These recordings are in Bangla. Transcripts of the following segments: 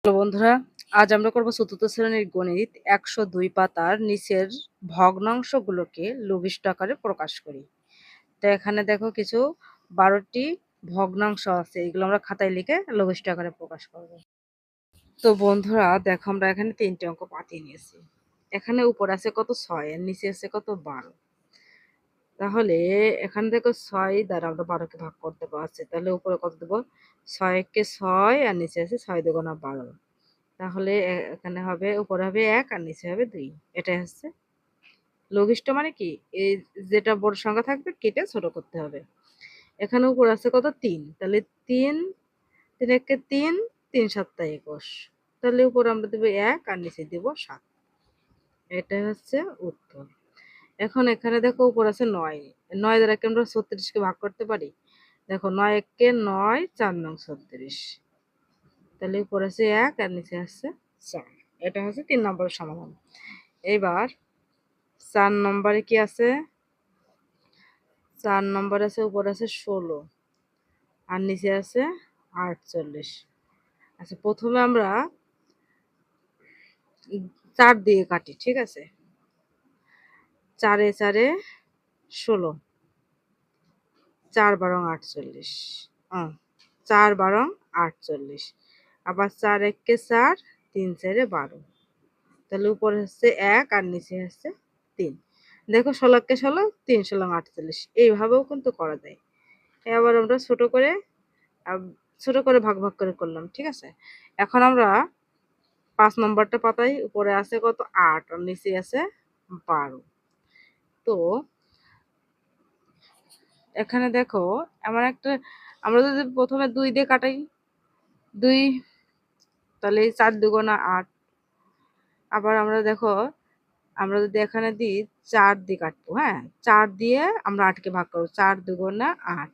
হ্যালো বন্ধুরা, আজ আমরা করব চতুর্থ শ্রেণীর গণিত ১০২ পাতার নিচের ভগ্নাংশগুলোকে লঘিষ্ঠ আকারে প্রকাশ করি। তো এখানে দেখো কিছু ১২টি ভগ্নাংশ আছে, এগুলো আমরা খাতায় লিখে লঘিষ্ঠ আকারে প্রকাশ করব। তো বন্ধুরা দেখো, আমরা এখানে ৩টে অঙ্ক পাতিয়ে নিয়েছি। এখানে উপরে আছে কত ৬ আর নিচে আছে কত ১২। তাহলে এখানে দেখো ৬ দ্বারা আমরা ১২কে ভাগ করতে পারছি, তাহলে উপরে কত দেবো? ৬ কে ৬ আর নিচে আছে ৬ দুগুণা ১২। তাহলে এখানে হবে, উপরে হবে ১ আর নিচে হবে ২। এটাই হচ্ছে লঘিষ্ঠ। মানে কি, এই যেটা বড় সংখ্যা থাকবে কেটে ছোট করতে হবে। এখানে উপর আছে কত ৩, তাহলে ৩ ৩ একে ৩, ৩ সাতটা ২১। তাহলে উপরে আমরা দেবো ১ আর নিচে দেবো ৭। এটাই হচ্ছে উত্তর। এখন এখানে দেখো উপর আছে ৯, ৯ দ্বারা কি আমরা ৩৬কে ভাগ করতে পারি? দেখো ৯ একে ৯, ৪ নং ৩৬। তাহলে উপর আছে ১ আর নিচে আছে ৪। এটা হচ্ছে ৩ নম্বরের সমাধান। এইবার ৪ নম্বরে কি আছে? ৪ নম্বরে আছে, উপরে আছে ১৬ আর নিচে আছে ৪৮। আচ্ছা, প্রথমে আমরা ৪ দিয়ে কাটি, ঠিক আছে? ৪ এ ৪ এ ১৬, ৪ বারং ৪৮। ৪ বারং ৪৮। আবার ৪ একে ৪, ৩ ৪ এ ১২। তাহলে উপরে হচ্ছে ১ আর নিচে হচ্ছে ৩। দেখো ১৬ কে ১৬, ৩ ১৬ ৪৮। এইভাবেও কিন্তু করা যায়। আবার আমরা ছোট করে ভাগ ভাগ করে করলাম, ঠিক আছে? এখন আমরা ৫ নম্বরটা পাতাই, উপরে আছে কত ৮ আর নিচে আছে ১২। তো এখানে দেখো, এমন একটা, আমরা যদি প্রথমে ২ দিয়ে কাটাই, ২, তাহলে ৪ দুগুণা ৮। আবার আমরা দেখো, আমরা যদি এখানে দিই ৪ দিয়ে কাটবো, হ্যাঁ, ৪ দিয়ে আমরা ৮কে ভাগ করবো, ৪ দুগুণা ৮।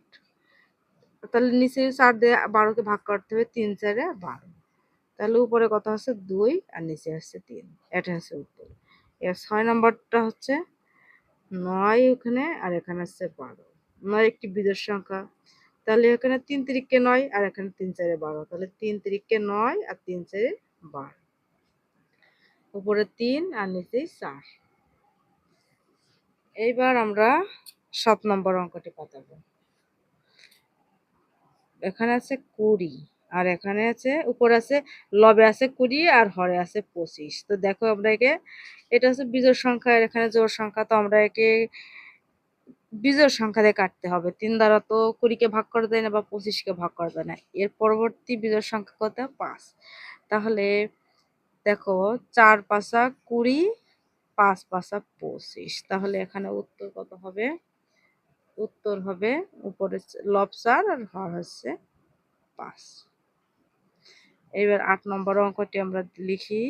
তাহলে নিচে ৪ দিয়ে ১২কে ভাগ করতে হবে, ৩ ৪ এ ১২। তাহলে উপরে কত আছে ২ আর নিচে আছে ৩। এটা হচ্ছে উত্তর। এর ৬ নম্বরটা হচ্ছে ৯ ওখানে আর এখানে আছে ১২। ৯ একটি বিজোড় সংখ্যা, তাহলে এখানে ৩ তিরিকে ৯ আর এখানে ৩ ৪ এ ১২। তাহলে ৩ তিরিকে ৯ আর ৩ ৪ এ ১২। উপরে ৩ আর নিচে ৪। এইবার আমরা ৭ নম্বর অঙ্কটি পাতাবো। এখানে আছে ২০ আর এখানে আছে, উপরে আছে লবে আছে ২০ আর হরে আছে ২৫। তো দেখো আমরা এটা হচ্ছে বিজোড় সংখ্যা আর এখানে জোড় সংখ্যা, তো আমরা একে বিজোড় সংখ্যা দিয়ে কাটতে হবে। ৩ দ্বারা তো ২০কে ভাগ করা যায় না বা ২৫কে ভাগ করা যায় না। এর পরবর্তী বিজোড় সংখ্যা কত? ৫। তাহলে দেখো ৪ ৫ ২০, ৫ ৫ ২৫। তাহলে এখানে উত্তর কত হবে? উত্তর হবে উপরে লব ৪ আর হর হচ্ছে ৫। এবার ৮ নম্বর অঙ্কটি আমরা লিখি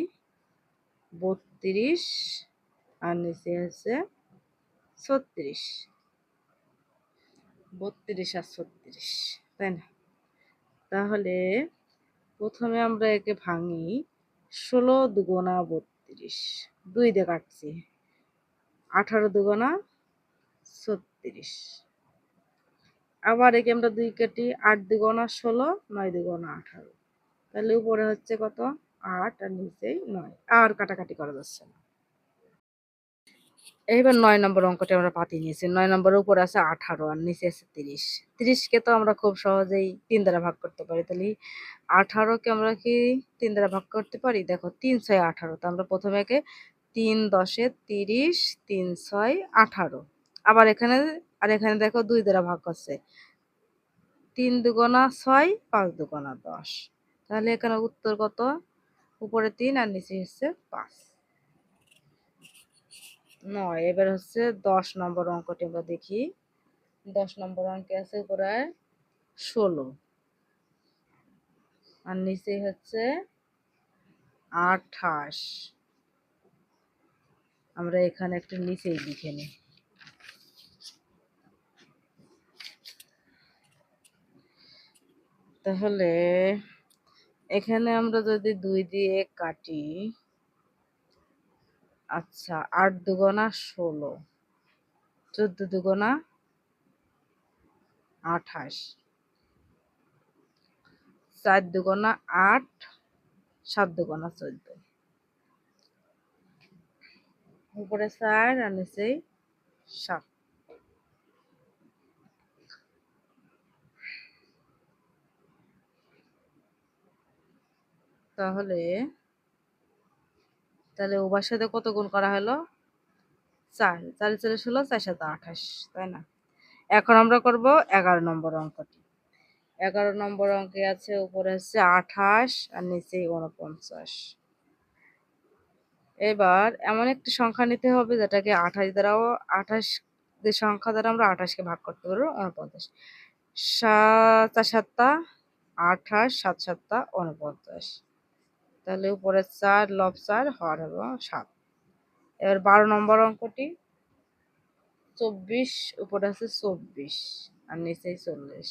৩২ আর নিচে আছে ৩৬। ৩২ আর ৩৬, তাই না? তাহলে প্রথমে আমরা একে ভাঙি, ১৬ দুগুণা ৩২, ২ দিয়ে কাটছি, ১৮ দুগুণা ৩৬। আবার একে আমরা ২ কাটি, ৮ দুগুণা ১৬, ৯ দুগুণা ১৮। তাহলে উপরে হচ্ছে কত ৮ আর নিচেই ৯, আর কাটাকাটি করা যাচ্ছে না। এইবার ৯ নম্বর অঙ্কটি আমরা পাতিয়ে নিয়েছি। ৯ নম্বরের উপরে আছে ১৮ আর নিচে আছে ৩০। ৩০কে তো আমরা খুব সহজেই ৩ দ্বারা ভাগ করতে পারি। তাহলে ১৮কে আমরা কি ৩ দ্বারা ভাগ করতে পারি? দেখো ৩ ৬ ১৮। তো আমরা প্রথমে একে ৩ ১০ ৩০, ৩ ৬ ১৮। আবার এখানে দেখো ২ দ্বারা ভাগ করছে। ৩ দুগুণা ৬, ৫ দুগুণা ১০। তাহলে এখানে উত্তর কত? উপরে ৩ আর নিচে হচ্ছে ৫। ৯। এবার হচ্ছে ১০ নম্বর অঙ্কটি আমরা দেখি। ১০ নম্বর অঙ্কে আছে উপরে ১৬ আর নিচে হচ্ছে ২৮। আমরা এখানে একটু নিচেই লিখে নিই। তাহলে এখানে আমরা যদি ২ দিয়ে কাটি, আচ্ছা ৮ দুগুণা ১৬, ১৪ দুগুণা ২৮, ৪ দুগুণা ৮, 7 দুগুণা 14, উপরে 4 আর নিচে 7। তাহলে উভয়ের সাথে কত গুণ করা হলো? 4, 4 4 16, 4 7 28, তাই না? এখন আমরা করব 11 নম্বর অঙ্কটি। 11 নম্বর অঙ্কে আছে উপরে হচ্ছে 28 আর নিচে 49। এবার এমন একটি সংখ্যা নিতে হবে যেটাকে 28 দ্বারাও 28 যে সংখ্যা দ্বারা আমরা 28 কে ভাগ করতে পারবো 49। 7 4 7 28, 7 7 49। তাহলে উপরে 4 লব 4 হর হলো 7। এবার 12 নম্বর অঙ্কটি 24, উপরে আছে 24 আর নিচে 40।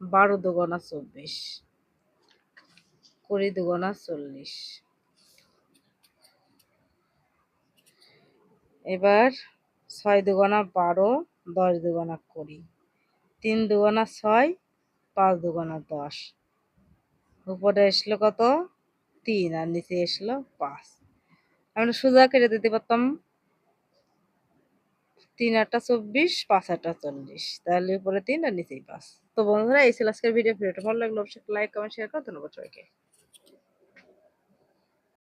12 দুগুণা 24, 20 দুগুণা 40। এবার 6 দুগুণা 12, 10 দুগুণা 20, 3 দুগুণা 6, 5 দুগুণা 10। উপরে আসলো কত? 3 আর নিচে আসলো 5। আমরা সোজা কেটে দিতে পারতাম। 3 8 24, 5 8 40। তাহলে উপরে 3 আর নিচেই 5। তো বন্ধুরা, এই ছিল আজকের ভিডিও। ভিডিওটা ভালো লাগলে অবশ্যই লাইক কমেন্ট শেয়ার করো। ধন্যবাদ সবাইকে।